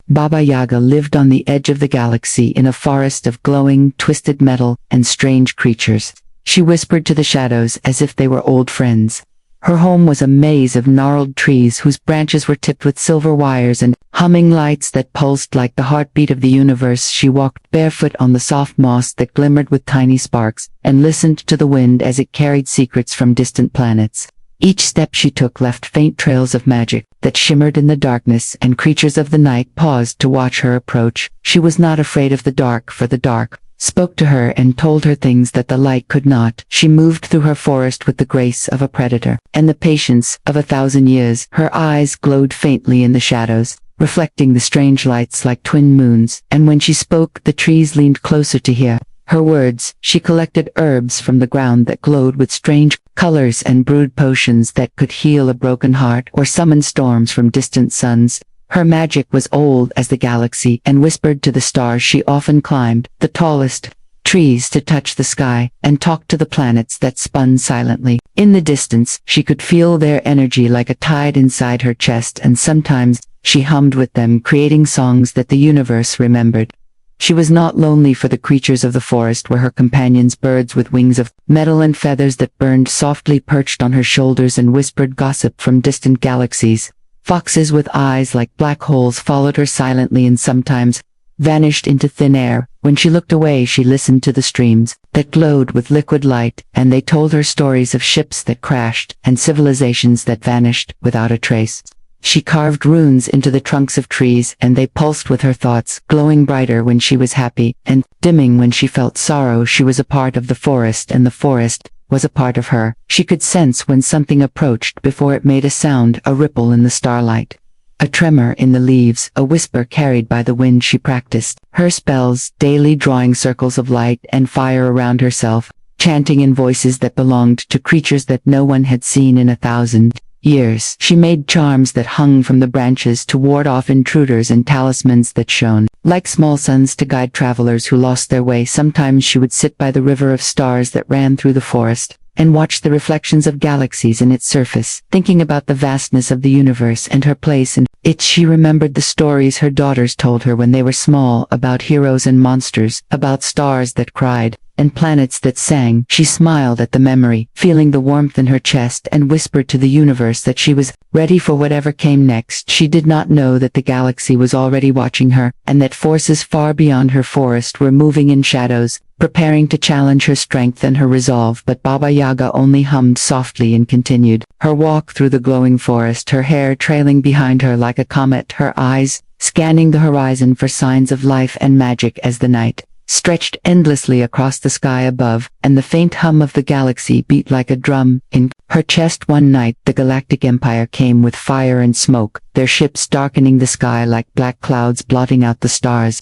Baba Yaga lived on the edge of the galaxy in a forest of glowing, twisted metal and strange creatures. She whispered to the shadows as if they were old friends. Her home was a maze of gnarled trees whose branches were tipped with silver wires and humming lights that pulsed like the heartbeat of the universe. She walked barefoot on the soft moss that glimmered with tiny sparks, and listened to the wind as it carried secrets from distant planets. Each step she took left faint trails of magic that shimmered in the darkness, and creatures of the night paused to watch her approach. She was not afraid of the dark, for the dark spoke to her and told her things that the light could not. She moved through her forest with the grace of a predator and the patience of 1,000 years. Her eyes glowed faintly in the shadows, reflecting the strange lights like twin moons, and when she spoke, the trees leaned closer to hear her words. She collected herbs from the ground that glowed with strange colors and brewed potions that could heal a broken heart or summon storms from distant suns. Her magic was old as the galaxy and whispered to the stars. She often climbed the tallest trees to touch the sky and talk to the planets that spun silently. In the distance, she could feel their energy like a tide inside her chest, and sometimes she hummed with them, creating songs that the universe remembered. She was not lonely, for the creatures of the forest were her companions. Birds with wings of metal and feathers that burned softly perched on her shoulders and whispered gossip from distant galaxies. Foxes with eyes like black holes followed her silently and sometimes vanished into thin air. When she looked away, she listened to the streams that glowed with liquid light, and they told her stories of ships that crashed and civilizations that vanished without a trace. She carved runes into the trunks of trees, and they pulsed with her thoughts, glowing brighter when she was happy and dimming when she felt sorrow. She was a part of the forest, and the forest was a part of her. She could sense when something approached before it made a sound, a ripple in the starlight, a tremor in the leaves, a whisper carried by the wind. She practiced her spells daily, drawing circles of light and fire around herself, chanting in voices that belonged to creatures that no one had seen in 1,000 years. She made charms that hung from the branches to ward off intruders, and talismans that shone like small suns to guide travelers who lost their way. Sometimes she would sit by the river of stars that ran through the forest and watch the reflections of galaxies in its surface, thinking about the vastness of the universe and her place in it. She remembered the stories her daughters told her when they were small, about heroes and monsters, about stars that cried and planets that sang. She smiled at the memory, feeling the warmth in her chest, and whispered to the universe that she was ready for whatever came next. She did not know that the galaxy was already watching her, and that forces far beyond her forest were moving in shadows, preparing to challenge her strength and her resolve. But Baba Yaga only hummed softly and continued her walk through the glowing forest, her hair trailing behind her like a comet, her eyes scanning the horizon for signs of life and magic as the night stretched endlessly across the sky above, and the faint hum of the galaxy beat like a drum in her chest. One night, the Galactic Empire came with fire and smoke, their ships darkening the sky like black clouds blotting out the stars.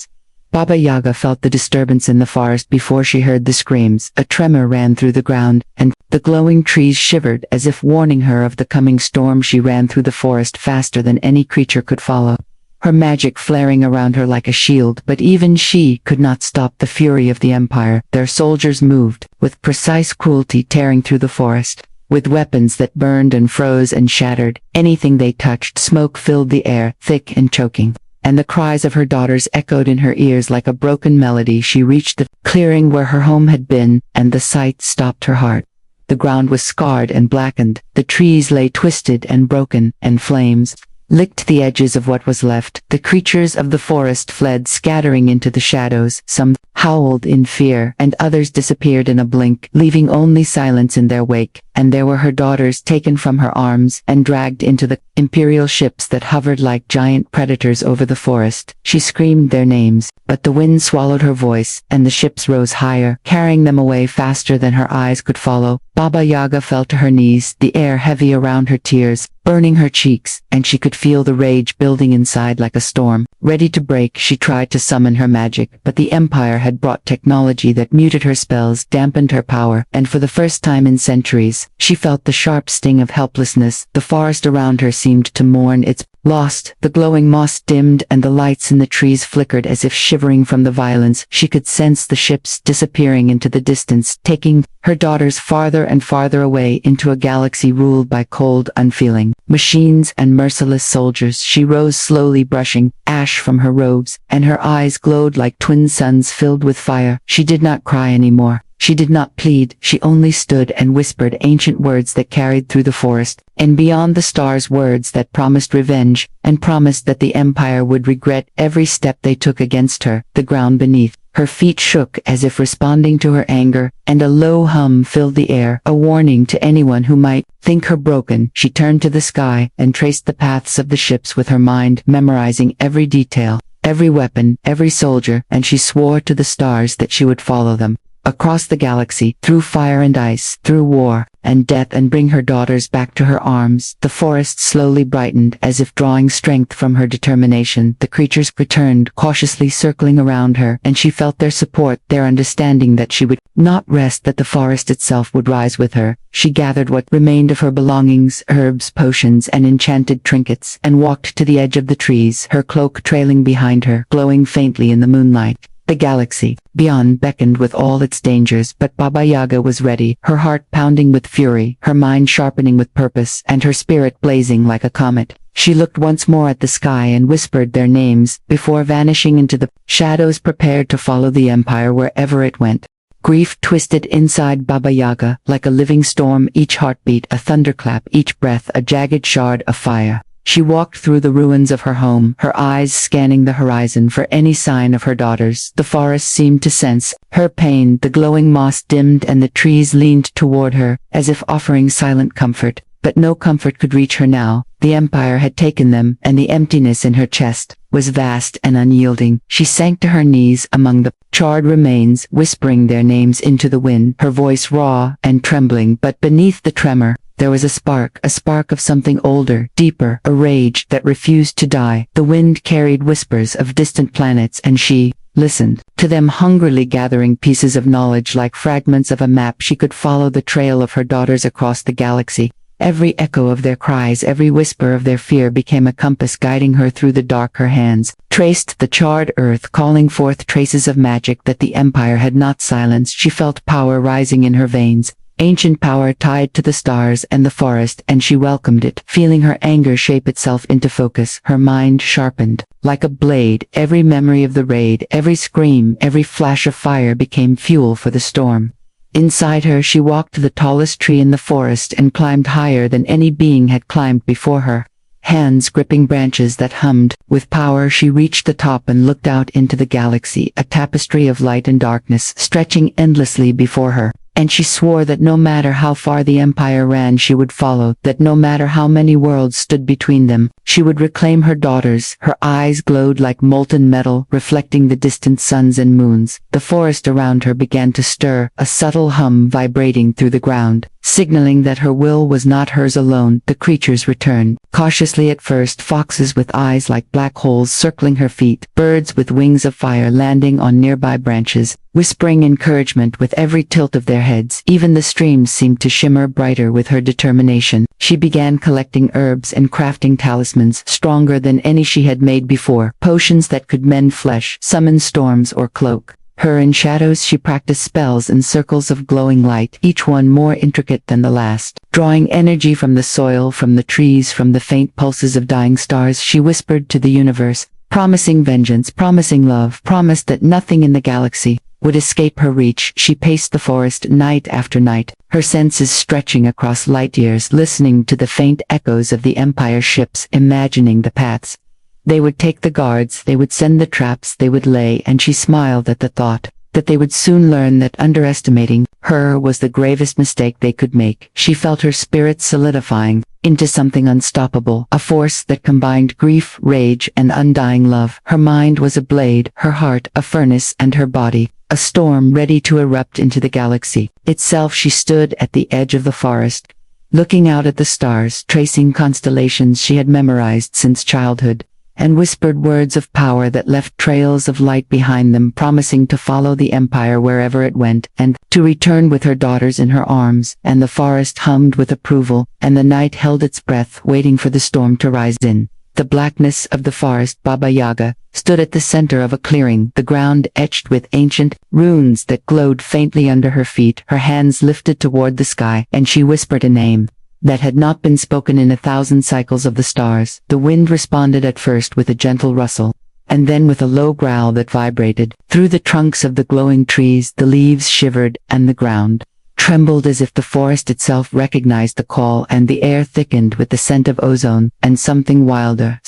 Baba Yaga felt the disturbance in the forest before she heard the screams. A tremor ran through the ground, and the glowing trees shivered as if warning her of the coming storm. She ran through the forest faster than any creature could follow, her magic flaring around her like a shield. But even she could not stop the fury of the Empire. Their soldiers moved with precise cruelty, tearing through the forest with weapons that burned and froze and shattered anything they touched. Smoke filled the air, thick and choking, and the cries of her daughters echoed in her ears like a broken melody. She reached the clearing where her home had been, and the sight stopped her heart. The ground was scarred and blackened, the trees lay twisted and broken, and flames licked the edges of what was left. The creatures of the forest fled, scattering into the shadows. Some howled in fear, and others disappeared in a blink, leaving only silence in their wake. And there were her daughters, taken from her arms and dragged into the imperial ships that hovered like giant predators over the forest. She screamed their names, but the wind swallowed her voice, and the ships rose higher, carrying them away faster than her eyes could follow. Baba Yaga fell to her knees, the air heavy around her, tears burning her cheeks, and she could feel the rage building inside like a storm ready to break. She tried to summon her magic, but the Empire had brought technology that muted her spells, dampened her power, and for the first time in centuries, darkness. She felt the sharp sting of helplessness. The forest around her seemed to mourn its lost. The glowing moss dimmed and the lights in the trees flickered as if shivering from the violence. She could sense the ships disappearing into the distance, taking her daughters farther and farther away into a galaxy ruled by cold, unfeeling machines and merciless soldiers. She rose slowly, brushing ash from her robes, and her eyes glowed like twin suns filled with fire. She did not cry anymore. She did not plead. She only stood and whispered ancient words that carried through the forest, and beyond the stars, words that promised revenge, and promised that the Empire would regret every step they took against her. The ground beneath her feet shook as if responding to her anger, and a low hum filled the air, a warning to anyone who might think her broken. She turned to the sky and traced the paths of the ships with her mind, memorizing every detail, every weapon, every soldier, and she swore to the stars that she would follow them across the galaxy, through fire and ice, through war and death, and bring her daughters back to her arms. The forest slowly brightened as if drawing strength from her determination. The creatures returned, cautiously circling around her, and she felt their support, their understanding that she would not rest, that the forest itself would rise with her. She gathered what remained of her belongings, herbs, potions, and enchanted trinkets, and walked to the edge of the trees, her cloak trailing behind her, glowing faintly in the moonlight. The galaxy beyond beckoned with all its dangers, but Baba Yaga was ready, her heart pounding with fury, her mind sharpening with purpose, and her spirit blazing like a comet. She looked once more at the sky and whispered their names, before vanishing into the shadows, prepared to follow the Empire wherever it went. Grief twisted inside Baba Yaga like a living storm, each heartbeat a thunderclap, each breath a jagged shard of fire. She walked through the ruins of her home, her eyes scanning the horizon for any sign of her daughters. The forest seemed to sense her pain. The glowing moss dimmed and the trees leaned toward her, as if offering silent comfort. But no comfort could reach her now. The Empire had taken them, and the emptiness in her chest was vast and unyielding. She sank to her knees among the charred remains, whispering their names into the wind, her voice raw and trembling. But beneath the tremor, there was a spark of something older, deeper, a rage that refused to die. The wind carried whispers of distant planets, and she listened to them, hungrily gathering pieces of knowledge like fragments of a map. She could follow the trail of her daughters across the galaxy. Every echo of their cries, every whisper of their fear became a compass guiding her through the dark. Her hands traced the charred earth, calling forth traces of magic that the Empire had not silenced. She felt power rising in her veins, ancient power tied to the stars and the forest, and she welcomed it, feeling her anger shape itself into focus. Her mind sharpened like a blade. Every memory of the raid, every scream, every flash of fire became fuel for the storm. Inside her, she walked to the tallest tree in the forest and climbed higher than any being had climbed before her. Hands gripping branches that hummed with power, she reached the top and looked out into the galaxy, a tapestry of light and darkness stretching endlessly before her. And she swore that no matter how far the Empire ran, she would follow, that no matter how many worlds stood between them, she would reclaim her daughters. Her eyes glowed like molten metal, reflecting the distant suns and moons. The forest around her began to stir, a subtle hum vibrating through the ground, signaling that her will was not hers alone. The creatures returned, cautiously at first, foxes with eyes like black holes circling her feet, birds with wings of fire landing on nearby branches, whispering encouragement with every tilt of their heads. Even the streams seemed to shimmer brighter with her determination. She began collecting herbs and crafting talismans stronger than any she had made before, potions that could mend flesh, summon storms, or cloak her in shadows. She practiced spells in circles of glowing light, each one more intricate than the last. Drawing energy from the soil, from the trees, from the faint pulses of dying stars, she whispered to the universe, promising vengeance, promising love, promised that nothing in the galaxy would escape her reach. She paced the forest night after night, her senses stretching across light years, listening to the faint echoes of the Empire ships, imagining the paths they would take, the guards they would send, the traps they would lay, and she smiled at the thought that they would soon learn that underestimating her was the gravest mistake they could make. She felt her spirit solidifying into something unstoppable, a force that combined grief, rage, and undying love. Her mind was a blade, her heart a furnace, and her body a storm ready to erupt into the galaxy itself. She stood at the edge of the forest, looking out at the stars, tracing constellations she had memorized since childhood. and whispered words of power that left trails of light behind them, promising to follow the empire wherever it went, and to return with her daughters in her arms. And the forest hummed with approval, and the night held its breath, waiting for the storm to rise in. The blackness of the forest, Baba Yaga, stood at the center of a clearing, the ground etched with ancient runes that glowed faintly under her feet, her hands lifted toward the sky, and she whispered a name that had not been spoken in 1,000 cycles of the stars. The wind responded at first with a gentle rustle, and then with a low growl that vibrated through the trunks of the glowing trees. The leaves shivered, and the ground trembled as if the forest itself recognized the call, and the air thickened with the scent of ozone, and something wilder,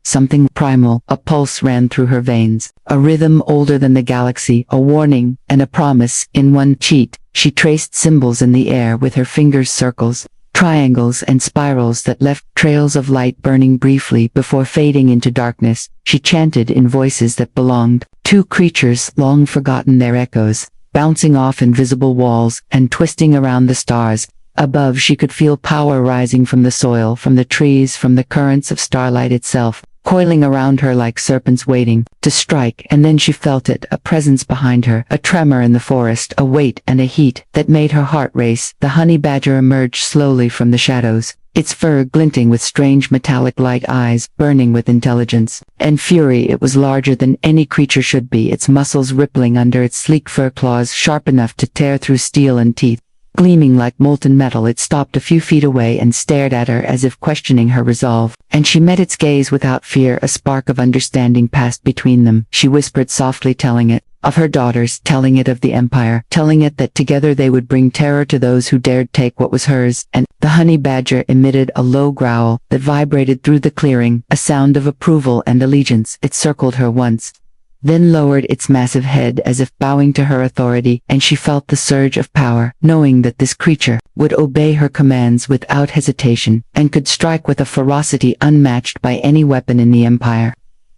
something primal, a pulse ran through her veins, a rhythm older than the galaxy, a warning, and a promise in one cheat. She traced symbols in the air with her fingers, circles, triangles, and spirals that left trails of light burning briefly before fading into darkness. She chanted in voices that belonged to creatures long forgotten, their echoes bouncing off invisible walls and twisting around the stars. Above, she could feel power rising from the soil, from the trees, from the currents of starlight itself, coiling around her like serpents waiting to strike. And then she felt it, a presence behind her, a tremor in the forest, a weight and a heat that made her heart race. The honey badger emerged slowly from the shadows, its fur glinting with strange metallic light, eyes burning with intelligence and fury. It was larger than any creature should be, its muscles rippling under its sleek fur, claws sharp enough to tear through steel, and teeth gleaming like molten metal. It stopped a few feet away and stared at her as if questioning her resolve, and she met its gaze without fear. A spark of understanding passed between them. She whispered softly, telling it of her daughters, telling it of the empire, telling it that together they would bring terror to those who dared take what was hers. And the honey badger emitted a low growl that vibrated through the clearing, a sound of approval and allegiance. It circled her once, then lowered its massive head as if bowing to her authority, and she felt the surge of power, knowing that this creature would obey her commands without hesitation, and could strike with a ferocity unmatched by any weapon in the empire.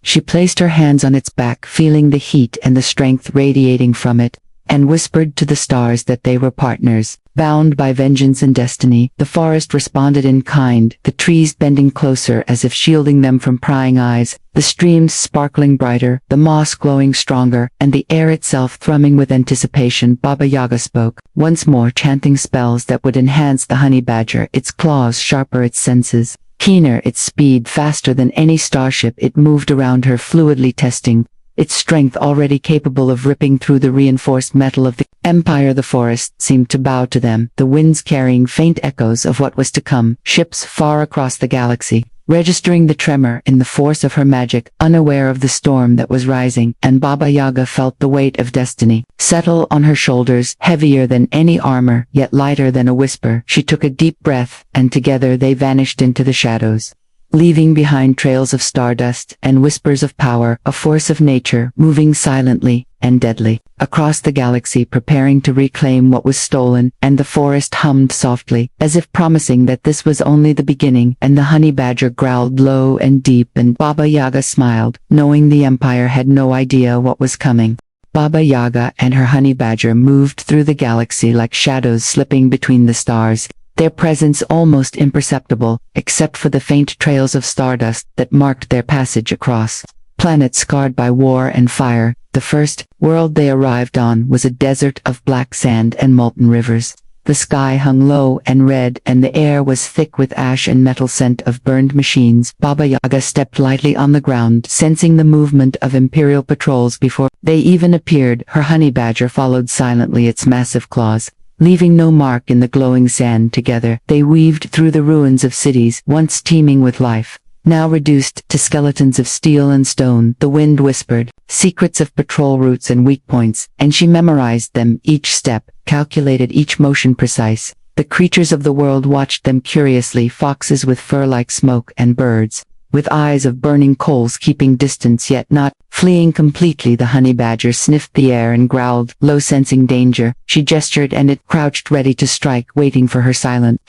She placed her hands on its back, feeling the heat and the strength radiating from it, and whispered to the stars that they were partners, bound by vengeance and destiny. The forest responded in kind, the trees bending closer as if shielding them from prying eyes, the streams sparkling brighter, the moss glowing stronger, and the air itself thrumming with anticipation. Baba Yaga spoke, once more chanting spells that would enhance the honey badger, its claws sharper, its senses keener, its speed faster than any starship. It moved around her fluidly, testing its strength already capable of ripping through the reinforced metal of the empire. The forest seemed to bow to them, the winds carrying faint echoes of what was to come, ships far across the galaxy, registering the tremor in the force of her magic, unaware of the storm that was rising. And Baba Yaga felt the weight of destiny settle on her shoulders, heavier than any armor, yet lighter than a whisper. She took a deep breath, and together they vanished into the shadows, leaving behind trails of stardust and whispers of power, a force of nature moving silently and deadly across the galaxy, preparing to reclaim what was stolen. And the forest hummed softly, as if promising that this was only the beginning. And the honey badger growled low and deep, and Baba Yaga smiled, knowing the empire had no idea what was coming. Baba Yaga and her honey badger moved through the galaxy like shadows slipping between the stars, their presence almost imperceptible, except for the faint trails of stardust that marked their passage across planets scarred by war and fire. The first world they arrived on was a desert of black sand and molten rivers. The sky hung low and red, and the air was thick with ash and metal scent of burned machines. Baba Yaga stepped lightly on the ground, sensing the movement of Imperial patrols before they even appeared. Her honey badger followed silently, its massive claws leaving no mark in the glowing sand. Together, they weaved through the ruins of cities once teeming with life, now reduced to skeletons of steel and stone. The wind whispered secrets of patrol routes and weak points, and she memorized them, each step calculated, each motion precise. The creatures of the world watched them curiously, foxes with fur like smoke, and birds with eyes of burning coals keeping distance yet not fleeing completely. The honey badger sniffed the air and growled low, sensing danger. She gestured, and it crouched ready to strike, waiting for her silent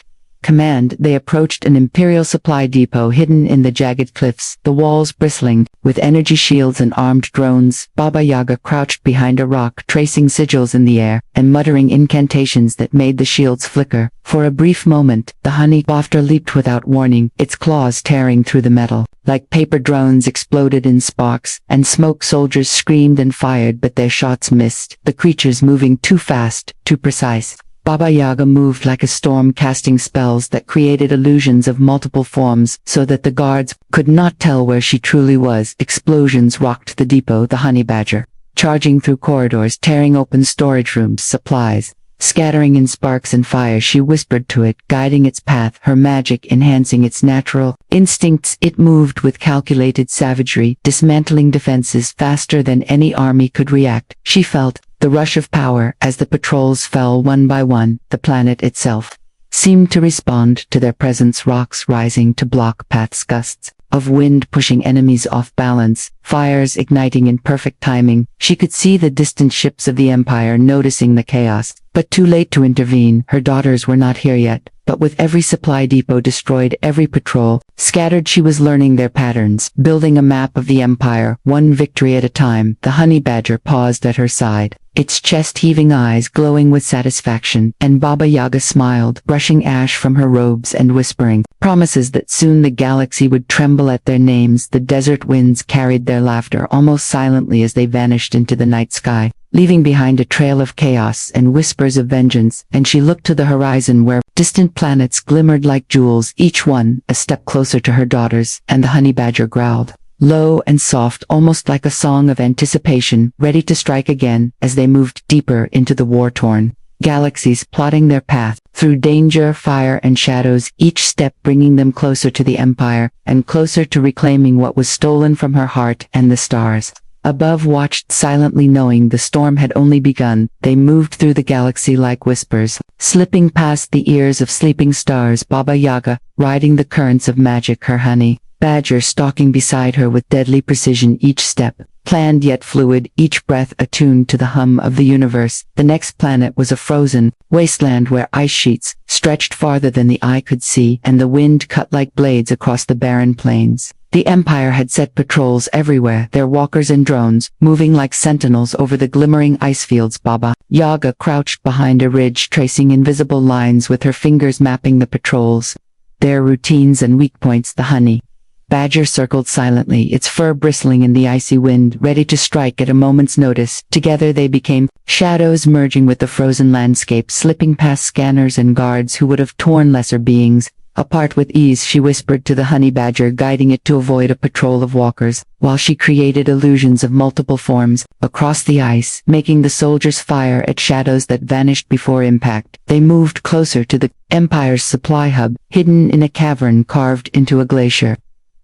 command. They approached an Imperial supply depot hidden in the jagged cliffs, the walls bristling with energy shields and armed drones. Baba Yaga crouched behind a rock, tracing sigils in the air and muttering incantations that made the shields flicker. For a brief moment, the honey bofter leaped without warning, its claws tearing through the metal. Like paper drones exploded in sparks, and smoke soldiers screamed and fired but their shots missed, the creatures moving too fast, too precise. Baba Yaga moved like a storm, casting spells that created illusions of multiple forms so that the guards could not tell where she truly was. Explosions rocked the depot, the honey badger, charging through corridors, tearing open storage rooms, supplies, scattering in sparks and fire. She whispered to it, guiding its path, her magic enhancing its natural instincts. It moved with calculated savagery, dismantling defenses faster than any army could react. She felt the rush of power as the patrols fell one by one. The planet itself seemed to respond to their presence, rocks rising to block paths, gusts of wind pushing enemies off balance, fires igniting in perfect timing. She could see the distant ships of the Empire, noticing the chaos, but too late to intervene. Her daughters were not here yet, but with every supply depot destroyed, every patrol scattered, she was learning their patterns, building a map of the Empire, one victory at a time. The honey badger paused at her side, its chest-heaving eyes glowing with satisfaction, and Baba Yaga smiled, brushing ash from her robes and whispering promises that soon the galaxy would tremble at their names. The desert winds carried their laughter almost silently as they vanished into the night sky, leaving behind a trail of chaos and whispers of vengeance. And she looked to the horizon where distant planets glimmered like jewels, each one a step closer to her daughters, and the honey badger growled, low and soft, almost like a song of anticipation, ready to strike again. As they moved deeper into the war-torn galaxies, plotting their path through danger, fire, and shadows, each step bringing them closer to the Empire, and closer to reclaiming what was stolen from her heart. And the stars above watched silently, knowing the storm had only begun. They moved through the galaxy like whispers, slipping past the ears of sleeping stars. Baba Yaga, riding the currents of magic, her honey badger stalking beside her with deadly precision, each step planned yet fluid, each breath attuned to the hum of the universe. The next planet was a frozen wasteland where ice sheets stretched farther than the eye could see, and the wind cut like blades across the barren plains. The Empire had set patrols everywhere, their walkers and drones moving like sentinels over the glimmering ice fields. Baba Yaga crouched behind a ridge, tracing invisible lines with her fingers, mapping the patrols, their routines and weak points. The honey badger circled silently, its fur bristling in the icy wind, ready to strike at a moment's notice. Together they became shadows, merging with the frozen landscape, slipping past scanners and guards who would have torn lesser beings apart with ease. She whispered to the honey badger, guiding it to avoid a patrol of walkers, while she created illusions of multiple forms across the ice, making the soldiers fire at shadows that vanished before impact. They moved closer to the Empire's supply hub, hidden in a cavern carved into a glacier,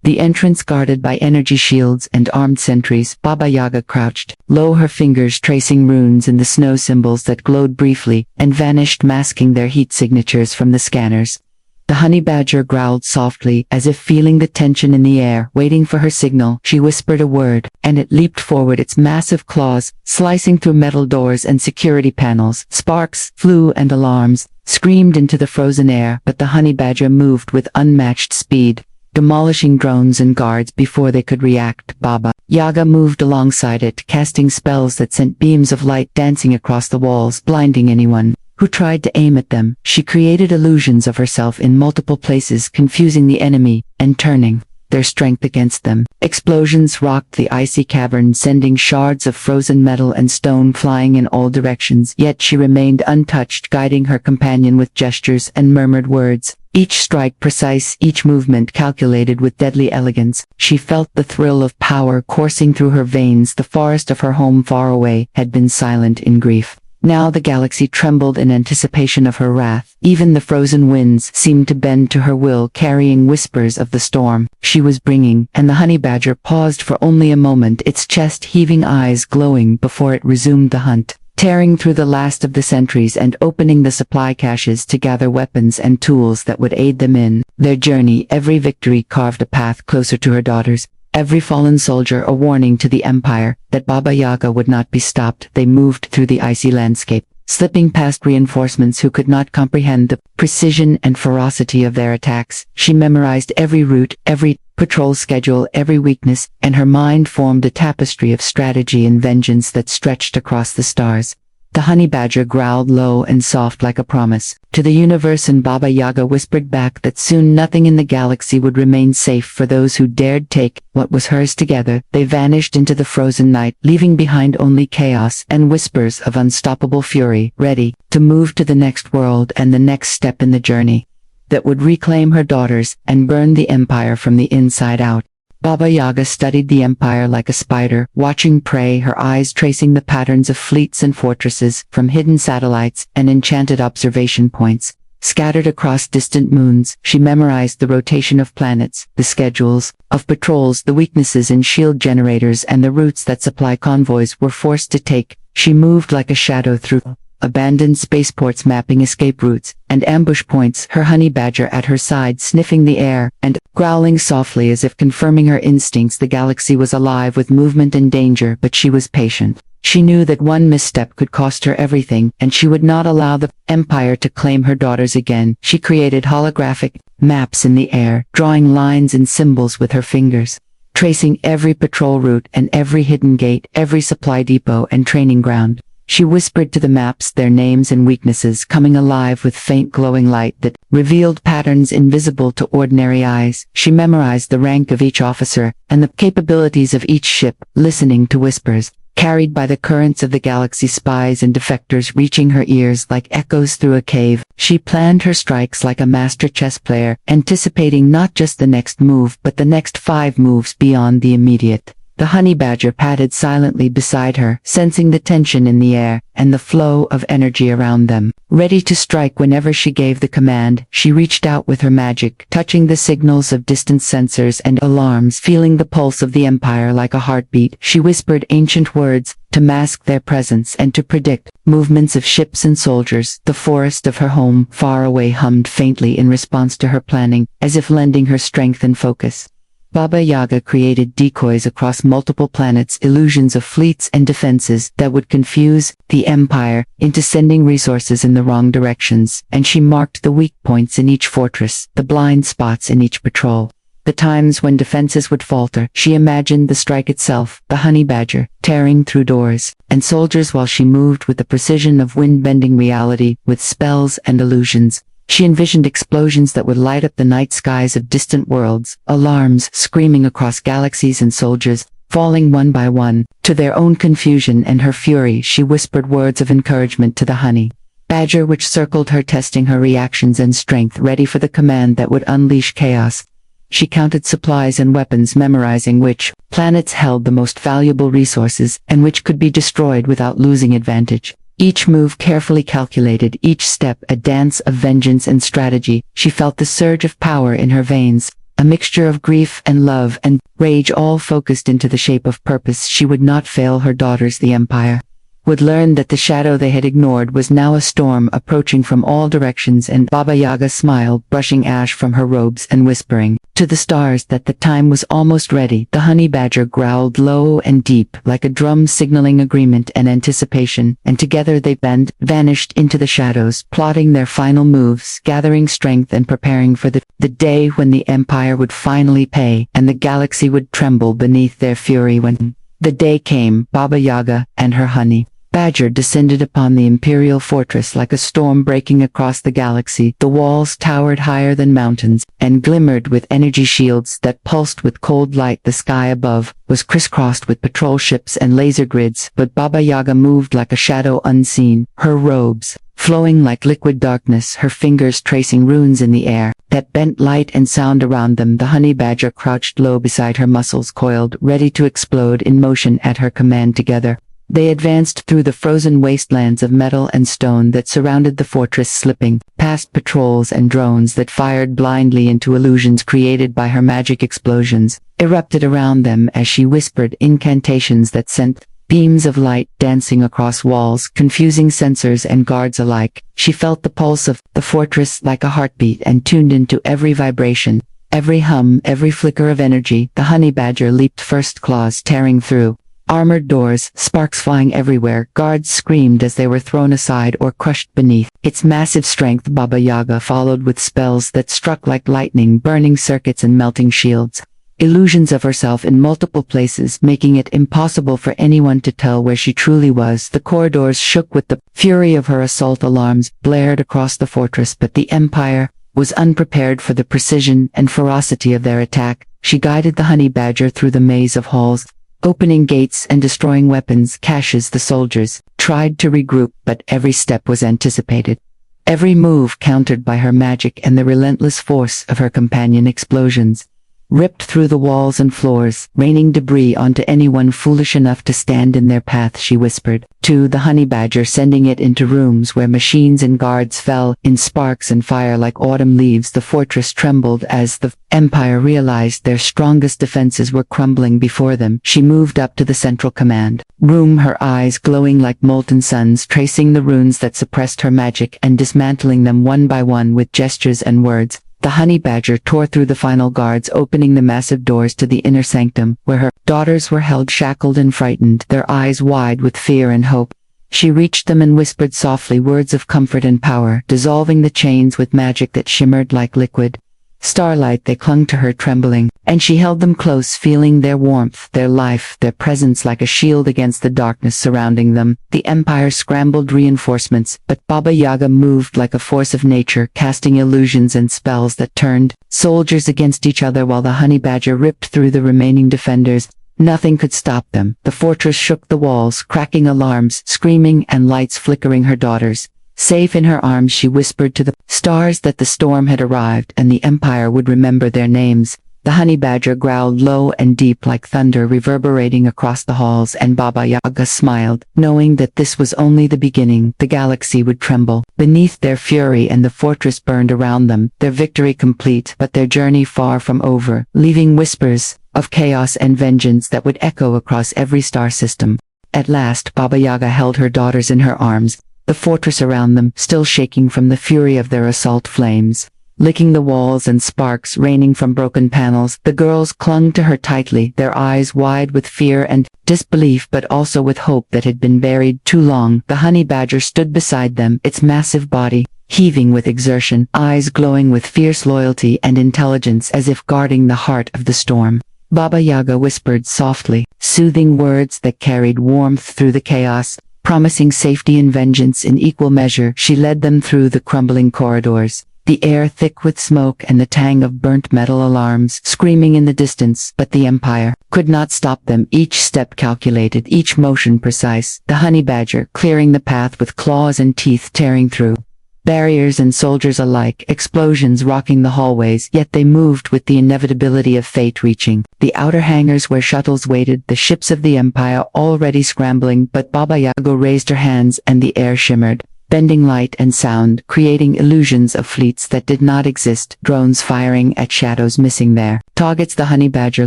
the entrance guarded by energy shields and armed sentries. Baba Yaga crouched low, her fingers tracing runes in the snow, symbols that glowed briefly and vanished, masking their heat signatures from the scanners. The honey badger growled softly, as if feeling the tension in the air, waiting for her signal. She whispered a word, and it leaped forward, its massive claws slicing through metal doors and security panels. Sparks flew and alarms screamed into the frozen air, but the honey badger moved with unmatched speed, demolishing drones and guards before they could react. Baba Yaga moved alongside it, casting spells that sent beams of light dancing across the walls, blinding anyone who tried to aim at them. She created illusions of herself in multiple places, confusing the enemy and turning their strength against them. Explosions rocked the icy cavern, sending shards of frozen metal and stone flying in all directions. Yet she remained untouched, guiding her companion with gestures and murmured words, each strike precise, each movement calculated with deadly elegance. She felt the thrill of power coursing through her veins. The forest of her home far away had been silent in grief. Now the galaxy trembled in anticipation of her wrath. Even the frozen winds seemed to bend to her will, carrying whispers of the storm she was bringing. And the honey badger paused for only a moment, its chest-heaving eyes glowing before it resumed the hunt, tearing through the last of the sentries and opening the supply caches to gather weapons and tools that would aid them in their journey. Every victory carved a path closer to her daughters, every fallen soldier a warning to the Empire that Baba Yaga would not be stopped. They moved through the icy landscape, slipping past reinforcements who could not comprehend the precision and ferocity of their attacks. She memorized every route, every patrol schedule, every weakness, and her mind formed a tapestry of strategy and vengeance that stretched across the stars. The honey badger growled low and soft like a promise to the universe, and Baba Yaga whispered back that soon nothing in the galaxy would remain safe for those who dared take what was hers. Together, they vanished into the frozen night, leaving behind only chaos and whispers of unstoppable fury, ready to move to the next world and the next step in the journey that would reclaim her daughters and burn the empire from the inside out. Baba Yaga studied the empire like a spider, watching prey, her eyes tracing the patterns of fleets and fortresses from hidden satellites and enchanted observation points. Scattered across distant moons, she memorized the rotation of planets, the schedules of patrols, the weaknesses in shield generators, and the routes that supply convoys were forced to take. She moved like a shadow through abandoned spaceports, mapping escape routes and ambush points, her honey badger at her side, sniffing the air and growling softly as if confirming her instincts. The galaxy was alive with movement and danger, but she was patient. She knew that one misstep could cost her everything, and she would not allow the empire to claim her daughters again. She created holographic maps in the air, drawing lines and symbols with her fingers, tracing every patrol route and every hidden gate, every supply depot and training ground. She whispered to the maps their names and weaknesses, coming alive with faint glowing light that revealed patterns invisible to ordinary eyes. She memorized the rank of each officer and the capabilities of each ship, listening to whispers carried by the currents of the galaxy, spies and defectors reaching her ears like echoes through a cave. She planned her strikes like a master chess player, anticipating not just the next move but the next 5 moves beyond the immediate. The honey badger padded silently beside her, sensing the tension in the air and the flow of energy around them. Ready to strike whenever she gave the command, she reached out with her magic, touching the signals of distant sensors and alarms, feeling the pulse of the empire like a heartbeat. She whispered ancient words to mask their presence and to predict movements of ships and soldiers. The forest of her home far away hummed faintly in response to her planning, as if lending her strength and focus. Baba Yaga created decoys across multiple planets, illusions of fleets and defenses that would confuse the empire into sending resources in the wrong directions, and she marked the weak points in each fortress, the blind spots in each patrol. The times when defenses would falter, she imagined the strike itself, the honey badger, tearing through doors and soldiers, while she moved with the precision of wind-bending reality with spells and illusions. She envisioned explosions that would light up the night skies of distant worlds, alarms screaming across galaxies, and soldiers falling one by one. To their own confusion and her fury, she whispered words of encouragement to the honey badger, which circled her, testing her reactions and strength, ready for the command that would unleash chaos. She counted supplies and weapons, memorizing which planets held the most valuable resources and which could be destroyed without losing advantage. Each move carefully calculated, each step a dance of vengeance and strategy. She felt the surge of power in her veins, a mixture of grief and love and rage, all focused into the shape of purpose. She would not fail her daughters. The empire would learn that the shadow they had ignored was now a storm approaching from all directions. And Baba Yaga smiled, brushing ash from her robes and whispering to the stars that the time was almost ready. The honey badger growled low and deep, like a drum signaling agreement and anticipation, and together they vanished into the shadows, plotting their final moves, gathering strength and preparing for the day when the empire would finally pay and the galaxy would tremble beneath their fury. When the day came, Baba Yaga and her honey badger descended upon the imperial fortress like a storm breaking across the galaxy. The walls towered higher than mountains and glimmered with energy shields that pulsed with cold light. The sky above was crisscrossed with patrol ships and laser grids, but Baba Yaga moved like a shadow unseen, her robes flowing like liquid darkness, her fingers tracing runes in the air that bent light and sound around them. The honey badger crouched low beside her, muscles coiled, ready to explode in motion at her command. Together they advanced through the frozen wastelands of metal and stone that surrounded the fortress, slipping past patrols and drones that fired blindly into illusions created by her magic. Explosions erupted around them as she whispered incantations that sent beams of light dancing across walls, confusing sensors and guards alike. She felt the pulse of the fortress like a heartbeat and tuned into every vibration, every hum, every flicker of energy. The honey badger leaped first, claws tearing through armored doors, sparks flying everywhere. Guards screamed as they were thrown aside or crushed beneath its massive strength. Baba Yaga followed with spells that struck like lightning, burning circuits and melting shields. illusions of herself in multiple places, making it impossible for anyone to tell where she truly was. The corridors shook with the fury of her assault. Alarms blared across the fortress, but the Empire was unprepared for the precision and ferocity of their attack. She guided the honey badger through the maze of halls, opening gates and destroying weapons caches. The soldiers tried to regroup, but every step was anticipated, every move countered by her magic and the relentless force of her companion. Explosions ripped through the walls and floors, raining debris onto anyone foolish enough to stand in their path. She whispered to the honey badger, sending it into rooms where machines and guards fell in sparks and fire like autumn leaves. The fortress trembled as the Empire realized their strongest defenses were crumbling before them. She moved up to the central command room, her eyes glowing like molten suns, tracing the runes that suppressed her magic and dismantling them one by one with gestures and words. The honey badger tore through the final guards, opening the massive doors to the inner sanctum, where her daughters were held shackled and frightened, their eyes wide with fear and hope. She reached them and whispered softly words of comfort and power, dissolving the chains with magic that shimmered like liquid starlight. They clung to her trembling, and she held them close, feeling their warmth, their life, their presence like a shield against the darkness surrounding them. The Empire scrambled reinforcements, but Baba Yaga moved like a force of nature, casting illusions and spells that turned soldiers against each other while the honey badger ripped through the remaining defenders. Nothing could stop them. The fortress shook, the walls cracking, alarms screaming, and lights flickering. Her daughters safe in her arms, she whispered to the stars that the storm had arrived and the Empire would remember their names. The honey badger growled low and deep like thunder reverberating across the halls, and Baba Yaga smiled, knowing that this was only the beginning. The galaxy would tremble beneath their fury and the fortress burned around them, their victory complete, but their journey far from over, leaving whispers of chaos and vengeance that would echo across every star system. At last, Baba Yaga held her daughters in her arms, the fortress around them still shaking from the fury of their assault. Flames licking the walls and sparks raining from broken panels. The girls clung to her tightly, their eyes wide with fear and disbelief, but also with hope that had been buried too long. The honey badger stood beside them, its massive body heaving with exertion, eyes glowing with fierce loyalty and intelligence, as if guarding the heart of the storm. Baba Yaga whispered softly, soothing words that carried warmth through the chaos, promising safety and vengeance in equal measure. She led them through the crumbling corridors, the air thick with smoke and the tang of burnt metal. Alarms screaming in the distance, but the Empire could not stop them. Each step calculated, each motion precise. The honey badger clearing the path with claws and teeth tearing through barriers and soldiers alike, explosions rocking the hallways, yet they moved with the inevitability of fate, reaching the outer hangars where shuttles waited, the ships of the Empire already scrambling. But Baba Yaga raised her hands and the air shimmered, bending light and sound, creating illusions of fleets that did not exist, drones firing at shadows missing their targets. The honey badger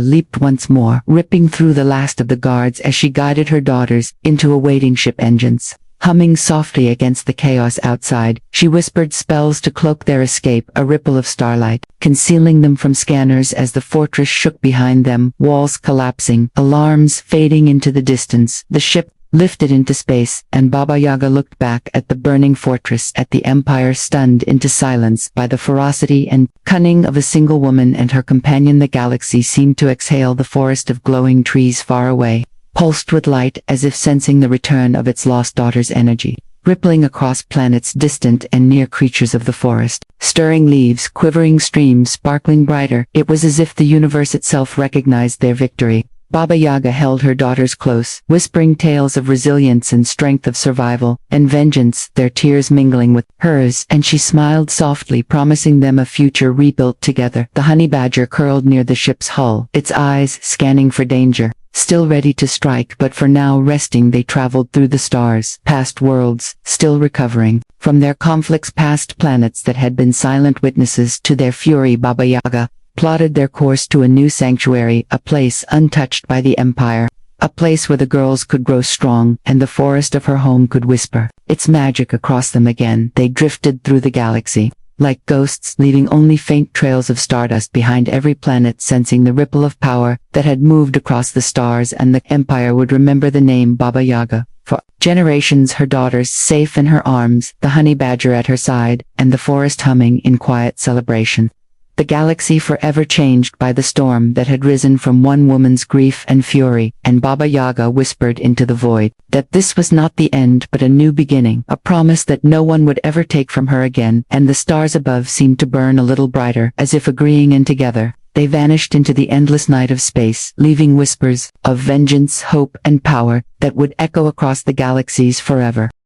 leaped once more, ripping through the last of the guards as she guided her daughters into awaiting ship engines. Humming softly against the chaos outside, she whispered spells to cloak their escape, a ripple of starlight concealing them from scanners as the fortress shook behind them, walls collapsing, alarms fading into the distance. The ship lifted into space, and Baba Yaga looked back at the burning fortress, at the Empire stunned into silence by the ferocity and cunning of a single woman and her companion. The galaxy seemed to exhale, the forest of glowing trees far away pulsed with light, as if sensing the return of its lost daughter's energy, rippling across planets distant and near. Creatures of the forest, stirring leaves, quivering streams sparkling brighter. It was as if the universe itself recognized their victory. Baba Yaga held her daughters close, whispering tales of resilience and strength, of survival and vengeance, their tears mingling with hers, and she smiled softly, promising them a future rebuilt together. The honey badger curled near the ship's hull, its eyes scanning for danger, still ready to strike, but for now resting. They traveled through the stars, past worlds, still recovering from their conflicts, past planets that had been silent witnesses to their fury. Baba Yaga plotted their course to a new sanctuary, a place untouched by the Empire, a place where the girls could grow strong and the forest of her home could whisper its magic across them again. They drifted through the galaxy like ghosts, leaving only faint trails of stardust behind every planet, sensing the ripple of power that had moved across the stars. And the Empire would remember the name Baba Yaga for generations. Her daughters safe in her arms, the honey badger at her side, and the forest humming in quiet celebration. the galaxy forever changed by the storm that had risen from one woman's grief and fury, and Baba Yaga whispered into the void that this was not the end but a new beginning, a promise that no one would ever take from her again, and the stars above seemed to burn a little brighter, as if agreeing, and together they vanished into the endless night of space, leaving whispers of vengeance, hope, and power that would echo across the galaxies forever.